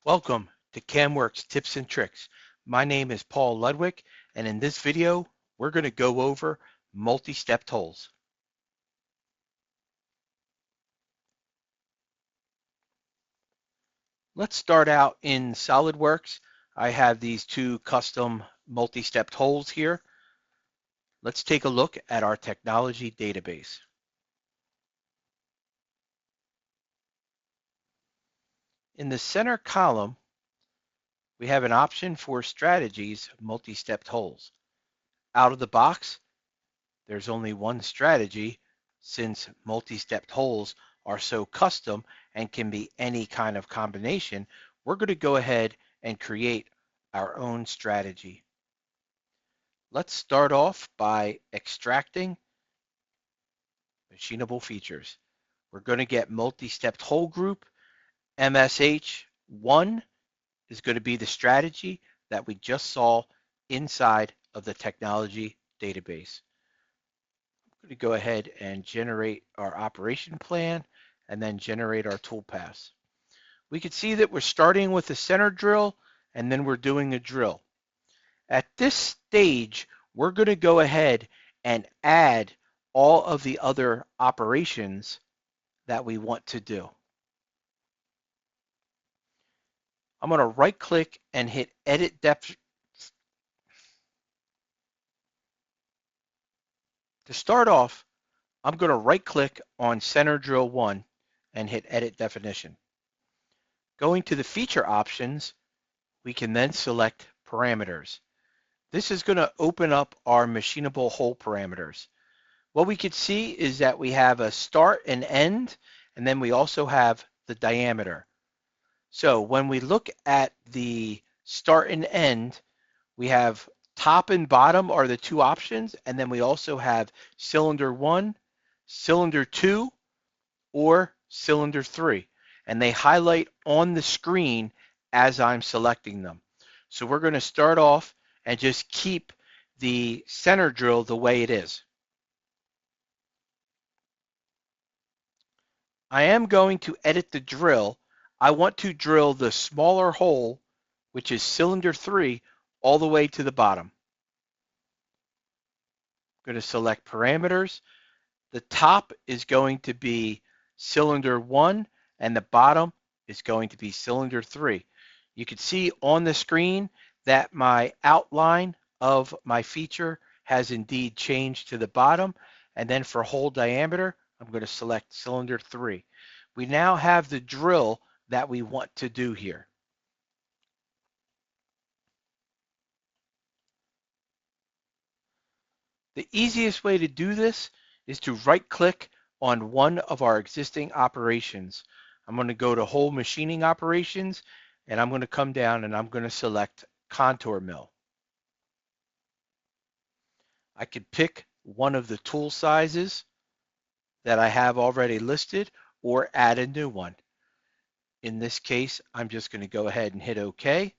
Welcome to CAMWorks Tips and Tricks. My name is Paul Ludwig, and in this video, we're going to go over multi-step tolls. Let's start out in SolidWorks. I have these two custom multi-step tolls here. Let's take a look at our technology database. In the center column, we have an option for strategies multi-step tolls. Out of the box, there's only one strategy since multi-step tolls are so custom and can be any kind of combination. We're going to go ahead and create our own strategy. Let's start off by extracting machinable features. We're going to get multi-step toll group. MSH1 is going to be the strategy that we just saw inside of the technology database. I'm going to go ahead and generate our operation plan and then generate our toolpaths. We can see that we're starting with a center drill and then we're doing a drill. At this stage, we're going to go ahead and add all of the other operations that we want to do. I'm going to right click and hit edit depth. To start off, I'm going to right click on center drill 1 and hit edit definition. Going to the feature options, we can then select parameters. This is going to open up our machinable hole parameters. What we could see is that we have a start and end, and then we also have the diameter. So when we look at the start and end, we have top and bottom are the two options, and then we also have cylinder 1, cylinder 2, or cylinder 3. And they highlight on the screen as I'm selecting them. So we're going to start off and just keep the center drill the way it is. I am going to edit the drill. I want to drill the smaller hole, which is cylinder 3, all the way to the bottom. I'm going to select parameters. The top is going to be cylinder 1 and the bottom is going to be cylinder 3. You can see on the screen that my outline of my feature has indeed changed to the bottom, and then for hole diameter, I'm going to select cylinder 3. We now have the drill that we want to do here. The easiest way to do this is to right click on one of our existing operations. I'm going to go to hole machining operations, and I'm going to come down and I'm going to select contour mill. I could pick one of the tool sizes that I have already listed or add a new one. In this case, I'm just going to go ahead and hit OK.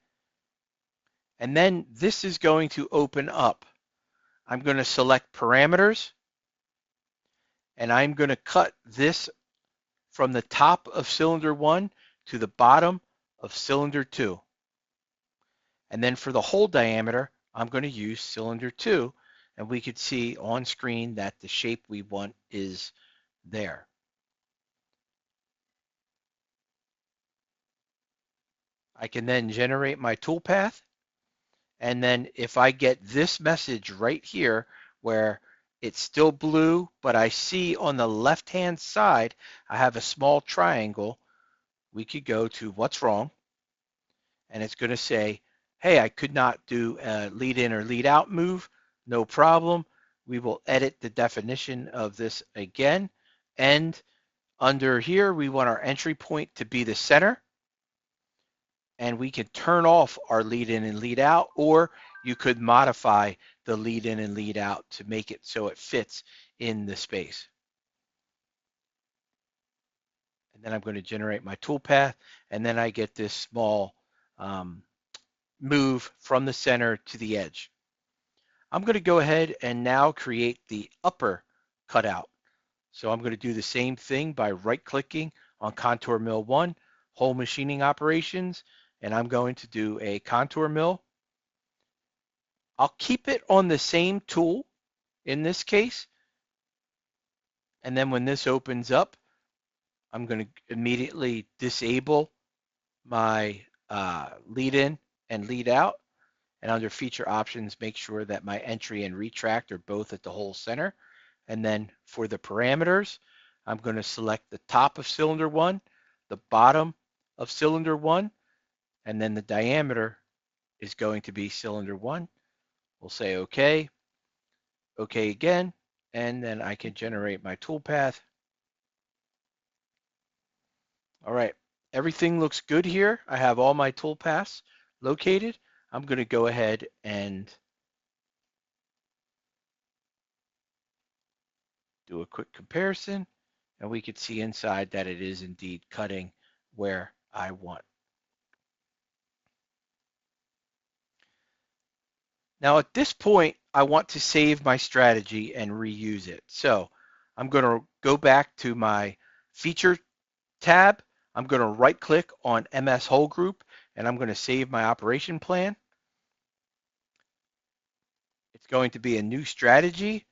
And then this is going to open up. I'm going to select parameters, and I'm going to cut this from the top of cylinder 1 to the bottom of cylinder 2. And then for the hole diameter, I'm going to use cylinder 2, and we could see on screen that the shape we want is there. I can then generate my toolpath, and then if I get this message right here where it's still blue, but I see on the left-hand side I have a small triangle, we could go to what's wrong, and it's going to say, hey, I could not do a lead in or lead out move. No problem. We will edit the definition of this again, and under here we want our entry point to be the center, and we can turn off our lead in and lead out, or you could modify the lead in and lead out to make it so it fits in the space. And then I'm going to generate my toolpath, and then I get this small move from the center to the edge. I'm going to go ahead and now create the upper cutout. So I'm going to do the same thing by right-clicking on Contour Mill 1, Hole Machining Operations, and I'm going to do a contour mill. I'll keep it on the same tool in this case, and then when this opens up, I'm going to immediately disable my lead in and lead out. And under feature options, make sure that my entry and retract are both at the hole center. And then for the parameters, I'm going to select the top of cylinder 1, the bottom of cylinder 1, and then the diameter is going to be cylinder 1. We'll say OK, OK again, and then I can generate my toolpath. All right, everything looks good here. I have all my toolpaths located. I'm going to go ahead and do a quick comparison, and we can see inside that it is indeed cutting where I want. Now at this point, I want to save my strategy and reuse it. So I'm going to go back to my feature tab. I'm going to right click on MS Hole Group, and I'm going to save my operation plan. It's going to be a new strategy,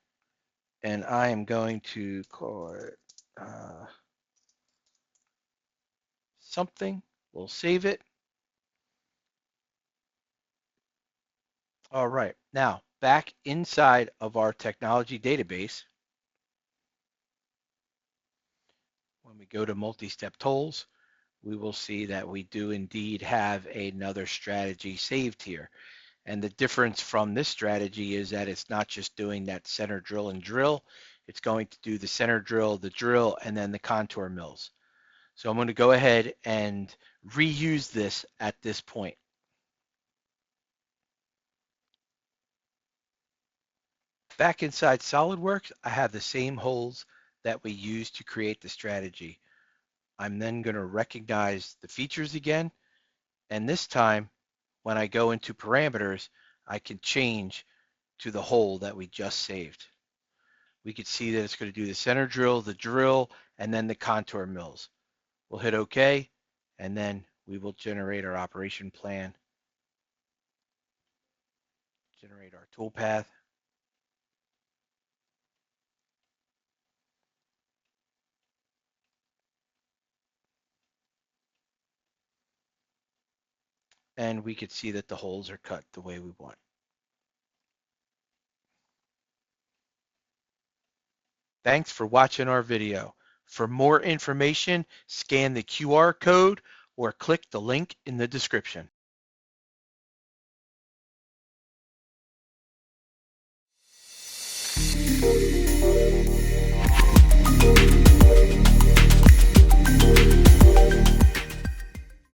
and I am going to call it something. We'll save it. All right, now back inside of our technology database, when we go to multi-step tools, we will see that we do indeed have another strategy saved here. And the difference from this strategy is that it's not just doing that center drill and drill, it's going to do the center drill, the drill, and then the contour mills. So I'm going to go ahead and reuse this at this point. Back inside SolidWorks, I have the same holes that we used to create the strategy. I'm then going to recognize the features again, and this time when I go into parameters, I can change to the hole that we just saved. We can see that it's going to do the center drill, and then the contour mills. We'll hit OK, and then we will generate our operation plan, generate our toolpath. And we could see that the holes are cut the way we want. Thanks for watching our video. For more information, scan the QR code or click the link in the description.